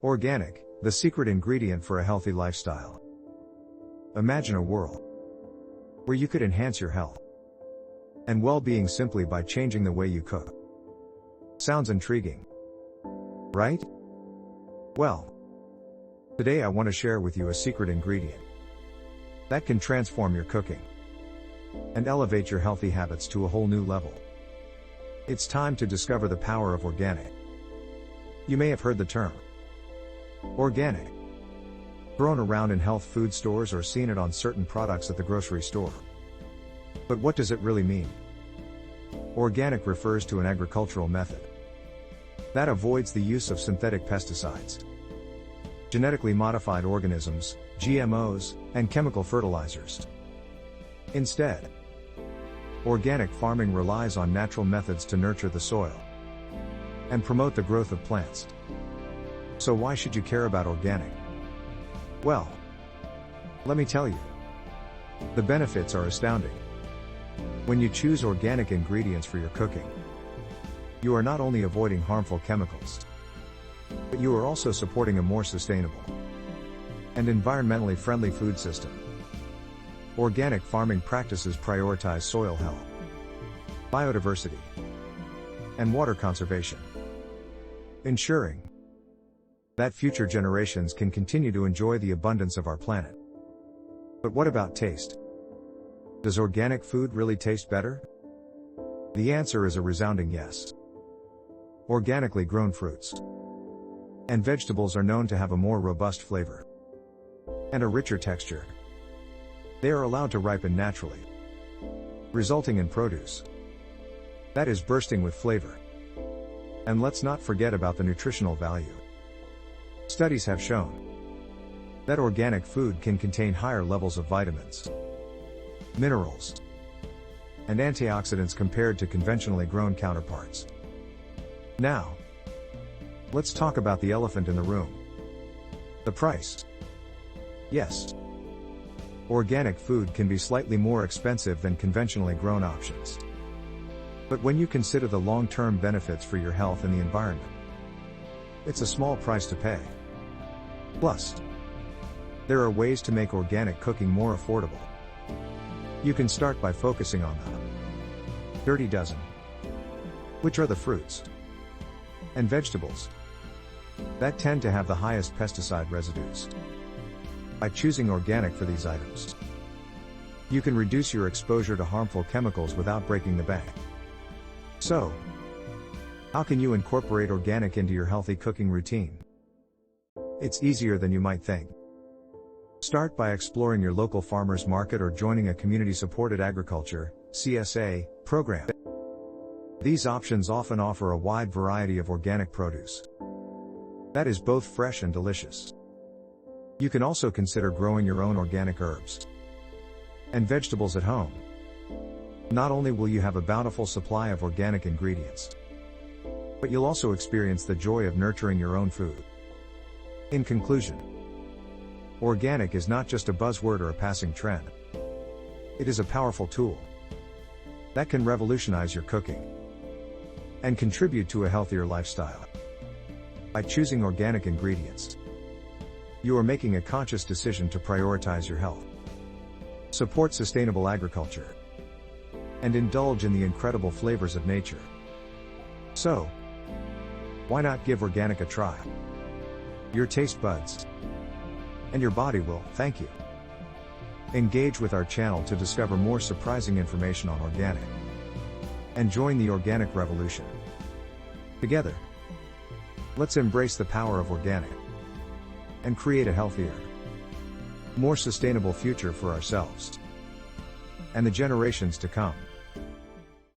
Organic, the secret ingredient for a healthy lifestyle. Imagine a world where you could enhance your health and well-being simply by changing the way you cook. Sounds intriguing, right? Well, today I want to share with you a secret ingredient that can transform your cooking and elevate your healthy habits to a whole new level. It's time to discover the power of organic. You may have heard the term organic thrown around in health food stores or seen it on certain products at the grocery store. But what does it really mean? Organic refers to an agricultural method that avoids the use of synthetic pesticides, genetically modified organisms, GMOs, and chemical fertilizers. Instead, organic farming relies on natural methods to nurture the soil and promote the growth of plants. So why should you care about organic? Well, let me tell you. The benefits are astounding. When you choose organic ingredients for your cooking, you are not only avoiding harmful chemicals, but you are also supporting a more sustainable and environmentally friendly food system. Organic farming practices prioritize soil health, biodiversity, and water conservation, ensuring that future generations can continue to enjoy the abundance of our planet. But what about taste? Does organic food really taste better? The answer is a resounding yes. Organically grown fruits and vegetables are known to have a more robust flavor and a richer texture. They are allowed to ripen naturally, resulting in produce that is bursting with flavor. And let's not forget about the nutritional value. Studies have shown that organic food can contain higher levels of vitamins, minerals, and antioxidants compared to conventionally grown counterparts. Now, let's talk about the elephant in the room: the price. Yes, organic food can be slightly more expensive than conventionally grown options. But when you consider the long-term benefits for your health and the environment, it's a small price to pay. Plus, there are ways to make organic cooking more affordable. You can start by focusing on the dirty dozen, which are the fruits and vegetables that tend to have the highest pesticide residues. By choosing organic for these items, you can reduce your exposure to harmful chemicals without breaking the bank. So, how can you incorporate organic into your healthy cooking routine? It's easier than you might think. Start by exploring your local farmers market or joining a community-supported agriculture (CSA) program. These options often offer a wide variety of organic produce that is both fresh and delicious. You can also consider growing your own organic herbs and vegetables at home. Not only will you have a bountiful supply of organic ingredients, but you'll also experience the joy of nurturing your own food. In conclusion, organic is not just a buzzword or a passing trend. It is a powerful tool that can revolutionize your cooking and contribute to a healthier lifestyle. By choosing organic ingredients, you are making a conscious decision to prioritize your health, support sustainable agriculture, and indulge in the incredible flavors of nature. So, why not give organic a try? Your taste buds and your body will thank you. Engage with our channel to discover more surprising information on organic and join the organic revolution. Together, let's embrace the power of organic and create a healthier, more sustainable future for ourselves and the generations to come.